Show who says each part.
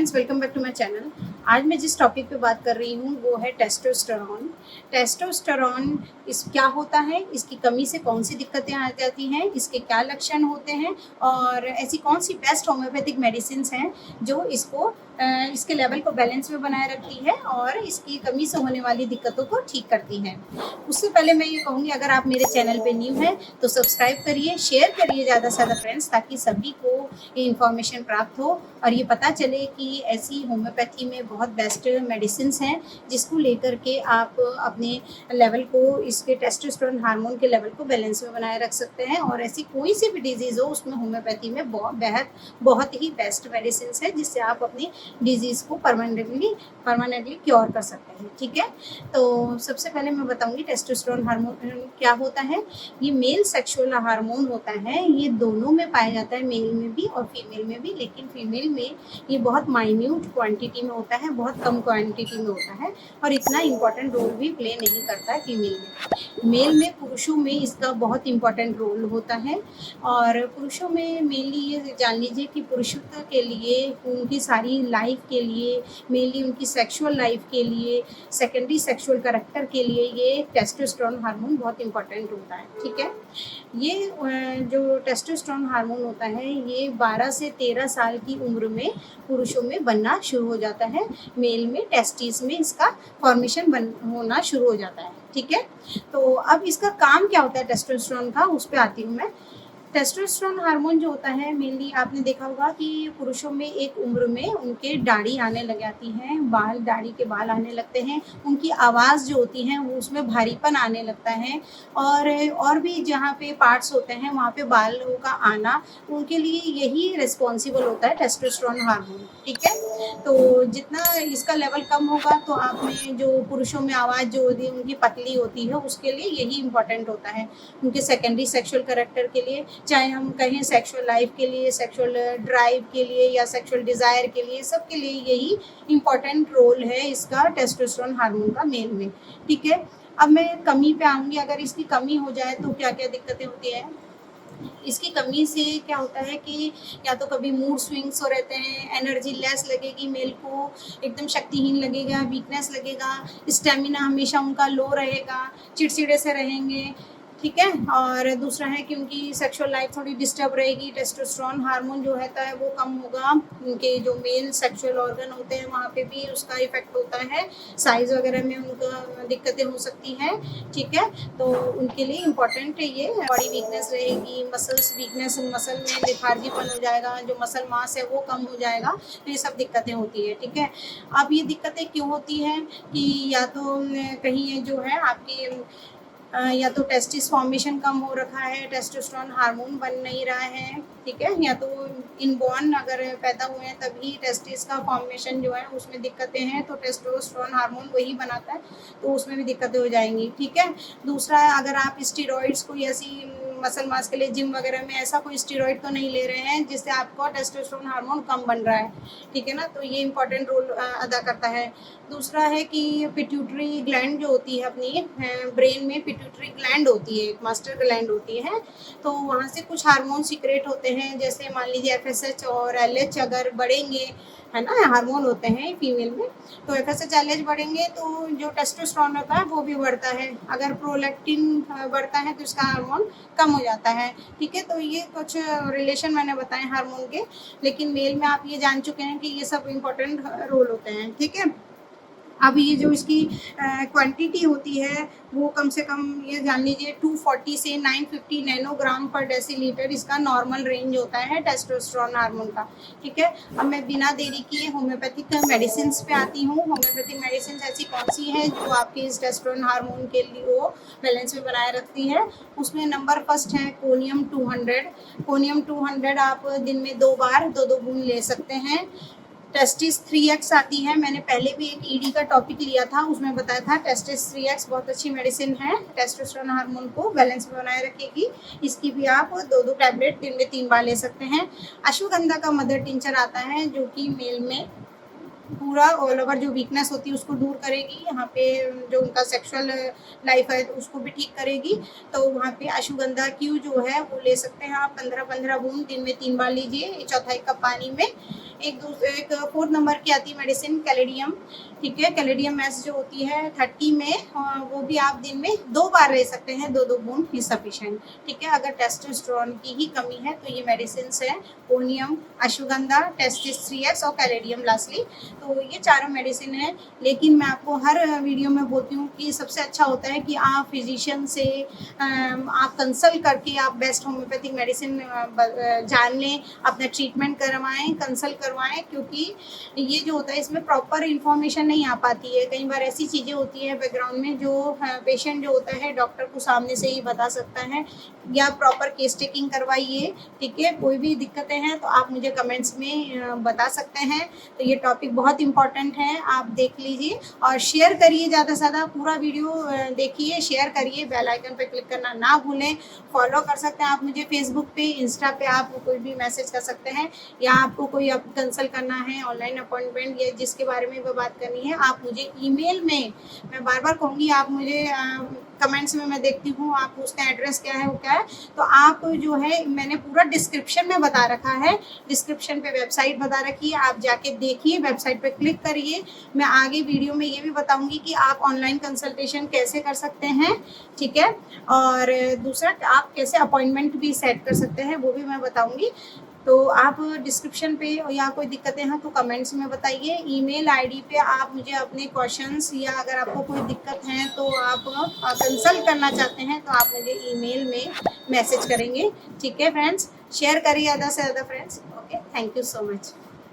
Speaker 1: Friends, welcome back to my channel. आज मैं जिस टॉपिक पे बात कर रही हूँ वो है टेस्टोस्टेरोन। टेस्टोस्टेरोन इस क्या होता है, इसकी कमी से कौन सी दिक्कतें आ जाती हैं, इसके क्या लक्षण होते हैं और ऐसी कौन सी बेस्ट होम्योपैथिक मेडिसिन्स हैं जो इसके लेवल को बैलेंस में बनाए रखती है और इसकी कमी से होने वाली दिक्कतों को ठीक करती है। उससे पहले मैं ये कहूँगी, अगर आप मेरे चैनल पे न्यू हैं तो सब्सक्राइब करिए, शेयर करिए ज़्यादा से ज़्यादा फ्रेंड्स, ताकि सभी को ये इन्फॉर्मेशन प्राप्त हो और ये पता चले कि ऐसी होम्योपैथी में बहुत बेस्ट मेडिसिन्स हैं जिसको लेकर के आप अपने लेवल को, इसके टेस्टोस्टेरोन हार्मोन के लेवल को बैलेंस में बनाए रख सकते हैं। और ऐसी कोई सी भी डिजीज़ हो उसमें होम्योपैथी में बहुत ही बेस्ट मेडिसिन्स है जिससे आप अपनी डिजीज़ को परमानेंटली क्योर कर सकते हैं। ठीक है, तो सबसे पहले मैं बताऊंगी टेस्टोस्टेरोन हार्मोन क्या होता है। ये मेल सेक्सुअल हार्मोन होता है, ये दोनों में पाया जाता है, मेल में भी और फीमेल में भी, लेकिन फीमेल में ये बहुत माइन्यूट क्वांटिटी में होता है, बहुत कम क्वांटिटी में होता है और इतना इम्पॉर्टेंट रोल भी प्ले नहीं करता है फीमेल में। मेल में, पुरुषों में इसका बहुत इम्पॉर्टेंट रोल होता है। और पुरुषों में मेनली ये जान लीजिए कि पुरुषत्व के लिए, उनकी सारी लाइफ के लिए, मेनली उनकी सेक्सुअल लाइफ के लिए, सेकेंडरी सेक्सुअल कैरेक्टर के लिए ये टेस्टोस्टेरोन हार्मोन बहुत इंपॉर्टेंट होता है। ठीक है, ये जो टेस्टोस्टेरोन हार्मोन होता है ये 12 से 13 साल की उम्र में पुरुषों में बनना शुरू हो जाता है। मेल में टेस्टिस में इसका फॉर्मेशन होना शुरू हो जाता है। ठीक है, तो अब इसका काम क्या होता है टेस्टोस्टेरोन का, उस पर आती हूँ मैं। टेस्टोस्टेरोन हार्मोन जो होता है, मेनली आपने देखा होगा कि पुरुषों में एक उम्र में उनके दाढ़ी आने लग जाती हैं, दाढ़ी के बाल आने लगते हैं, उनकी आवाज़ जो होती है वो उसमें भारीपन आने लगता है और भी जहाँ पे पार्ट्स होते हैं वहाँ पे बालों का आना, उनके लिए यही रिस्पॉन्सिबल होता है टेस्टोस्टेरोन हार्मोन। ठीक है, तो जितना इसका लेवल कम होगा तो आप में जो पुरुषों में आवाज़ जो होती है उनकी पतली होती है, उसके लिए यही इंपॉर्टेंट होता है। उनके सेकेंडरी सेक्सुअल कैरेक्टर के लिए, चाहे हम कहें सेक्सुअल लाइफ के लिए, सेक्सुअल ड्राइव के लिए या सेक्सुअल डिज़ायर के लिए, सब के लिए यही इम्पॉर्टेंट रोल है इसका टेस्टोस्टेरोन हार्मोन का मेल में। ठीक है, अब मैं कमी पे आऊँगी। अगर इसकी कमी हो जाए तो क्या क्या दिक्कतें होती हैं। इसकी कमी से क्या होता है कि या तो कभी मूड स्विंग्स हो रहते हैं, एनर्जी लेस लगेगी, मेल को एकदम शक्तिहीन लगेगा, वीकनेस लगेगा, स्टेमिना हमेशा उनका लो रहेगा, चिड़चिड़े से रहेंगे। ठीक है, और दूसरा है कि उनकी सेक्सुअल लाइफ थोड़ी डिस्टर्ब रहेगी, टेस्टोस्टेरोन हार्मोन जो रहता है वो कम होगा, उनके जो मेल सेक्सुअल ऑर्गन होते हैं वहाँ पे भी उसका इफेक्ट होता है, साइज़ वगैरह में उनका दिक्कतें हो सकती हैं। ठीक है, तो उनके लिए इम्पॉर्टेंट ये बॉडी वीकनेस रहेगी, मसल्स वीकनेस, मसल में लेथार्जीपन हो जाएगा, जो मसल मास है वो कम हो जाएगा, तो ये सब दिक्कतें होती है। ठीक है, अब ये दिक्कतें क्यों होती हैं कि या तो कहीं ये जो है आपकी या तो टेस्टिस फॉर्मेशन कम हो रखा है, टेस्टोस्टेरोन हार्मोन बन नहीं रहा है। ठीक है, या तो इनबॉर्न अगर पैदा हुए हैं तभी टेस्टिस का फॉर्मेशन जो है उसमें दिक्कतें हैं, तो टेस्टोस्टेरोन हार्मोन वही बनाता है तो उसमें भी दिक्कतें हो जाएंगी। ठीक है, दूसरा है अगर आप स्टीरॉइड्स कोई ऐसी मसल मास के लिए जिम वगैरह में ऐसा कोई स्टीरॉइड तो नहीं ले रहे हैं जिससे आपका टेस्टोस्टेरोन हार्मोन कम बन रहा है। ठीक है ना, तो ये इंपॉर्टेंट रोल अदा करता है। दूसरा है कि पिट्यूटरी ग्लैंड जो होती है अपनी ब्रेन में, पिट्यूटरी ग्लैंड होती है, एक मास्टर ग्लैंड होती है, तो वहाँ से कुछ हार्मोन सीक्रेट होते हैं, जैसे मान लीजिए FSH और LH अगर बढ़ेंगे, है ना, हार्मोन होते हैं फीमेल में, तो FSH LH बढ़ेंगे तो जो टेस्टोस्टेरोन होता है वो भी बढ़ता है। अगर प्रोलैक्टिन बढ़ता है तो इसका हार्मोन कम हो जाता है। ठीक है, तो ये कुछ रिलेशन मैंने बताए हार्मोन के, लेकिन मेल में आप ये जान चुके हैं कि ये सब इम्पोर्टेंट रोल होते हैं। ठीक है, अब ये जो इसकी क्वांटिटी होती है वो कम से कम ये जान लीजिए 240 से 950 नैनोग्राम पर डेसीलीटर इसका नॉर्मल रेंज होता है टेस्टोस्टेरोन हार्मोन का। ठीक है, अब मैं बिना देरी किए होम्योपैथिक मेडिसिन पे आती हूँ। होम्योपैथिक मेडिसिन ऐसी कौन सी है जो आपके इस टेस्टोस्टेरोन हार्मोन के लिए वो बैलेंस में बनाए रखती है। उसमें नंबर फर्स्ट है कोनियम 200। कोनियम 200 आप दिन में 2 बार 2-2 बूंद ले सकते हैं। टेस्टिस 3x आती है, मैंने पहले भी एक ED का टॉपिक लिया था, उसमें बताया था टेस्टिस 3x बहुत अच्छी मेडिसिन है, टेस्टोस्टेरोन हार्मोन को बैलेंस में बनाए रखेगी। इसकी भी आप 2-2 टैबलेट दिन में 3 बार ले सकते हैं। अश्वगंधा का मदर टिंचर आता है जो कि मेल में पूरा ऑल ओवर जो वीकनेस होती है उसको दूर करेगी। यहाँ पे जो उनका सेक्सुअल लाइफ है तो उसको भी ठीक करेगी। तो वहाँ पे अश्वगंधा क्यू जो है वो ले सकते हैं आप 15-15 बूंद दिन में 3 बार लीजिए, चौथाई कप पानी में। एक 4 नंबर की आती है मेडिसिन कैलेडियम, ठीक है। कैलेडियम एस जो होती है 30 में, वो भी आप दिन में 2 बार ले सकते हैं, 2-2 बूंद ही सफिशिएंट, ठीक है। अगर टेस्टोस्टेरोन की ही कमी है तो ये मेडिसिन है ओनियम, अश्वगंधा, टेस्टिस 3x और कैलेडियम लास्टली। तो ये चारों मेडिसिन है। लेकिन मैं आपको हर वीडियो में बोलती हूँ कि सबसे अच्छा होता है कि आप फिजिशियन से आप कंसल्ट करके आप बेस्ट होम्योपैथिक मेडिसिन जान लें, अपना ट्रीटमेंट करवाएं, कंसल्ट करवाएं, क्योंकि ये जो होता है इसमें प्रॉपर इन्फॉर्मेशन नहीं आ पाती है। कई बार ऐसी चीज़ें होती है बैकग्राउंड में जो पेशेंट जो होता है डॉक्टर को सामने से ही बता सकता है, या प्रॉपर केस टेकिंग करवाइए, ठीक है। कोई भी दिक्कतें हैं तो आप मुझे कमेंट्स में बता सकते हैं। तो ये टॉपिक बहुत इंपॉर्टेंट है, आप देख लीजिए और शेयर करिए, ज़्यादा से ज़्यादा पूरा वीडियो देखिए, शेयर करिए, बेल आइकन पे क्लिक करना ना भूलें। फॉलो कर सकते हैं आप मुझे फेसबुक पे, इंस्टा पे आप कोई भी मैसेज कर सकते हैं, या आपको कोई कंसल्ट करना है, ऑनलाइन अपॉइंटमेंट या जिसके बारे में बात करनी है, आप मुझे ईमेल में, मैं बार बार कहूँगी, आप मुझे कमेंट्स में मैं देखती हूँ आप पूछते हैं एड्रेस क्या है, वो क्या है, तो आप जो है मैंने पूरा डिस्क्रिप्शन में बता रखा है, डिस्क्रिप्शन पे वेबसाइट बता रखी है, आप जाके देखिए, वेबसाइट पे क्लिक करिए। मैं आगे वीडियो में ये भी बताऊंगी कि आप ऑनलाइन कंसल्टेशन कैसे कर सकते हैं, ठीक है। और दूसरा आप कैसे अपॉइंटमेंट भी सेट कर सकते हैं वो भी मैं बताऊंगी। तो आप डिस्क्रिप्शन पे, या कोई दिक्कतें हैं तो कमेंट्स में बताइए। ईमेल आईडी पे आप मुझे अपने क्वेश्चंस, या अगर आपको कोई दिक्कत है तो आप कंसल्ट करना चाहते हैं तो आप मुझे ईमेल में मैसेज करेंगे, ठीक है फ्रेंड्स। शेयर करिए ज़्यादा से ज़्यादा friends. Okay, thank you so much.